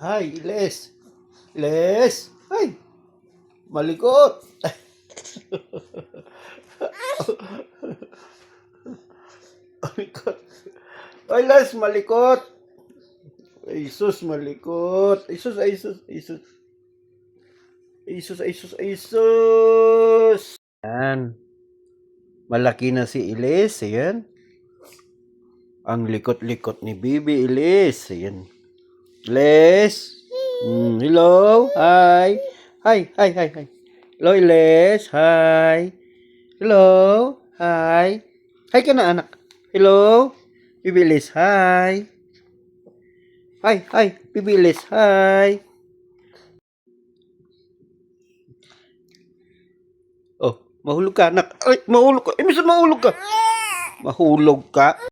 Hi, Les. Les. Ay, malikot. Malikot. Ay, Les, malikot. Ay, sus, malikot. Ay, sus, ay, sus, ay, sus. Ay, sus, ay, sus, ay, sus. Yan. Malaki na si Ilis. Ayan. Ang likot-likot ni Bibi Ilis. Ayan. Les. Hello. Hi. Hi, hi, hi, hi. Hello, Ilis. Hi. Hello. Hi. Hi ka na, anak. Hello. Bibi Ilis. Hi. Hi, hi. Bibi Ilis. Hi. Oh, mahulog ka, anak. Ay, mahulog ka. Minsan mahulog ka. Mahulog ka.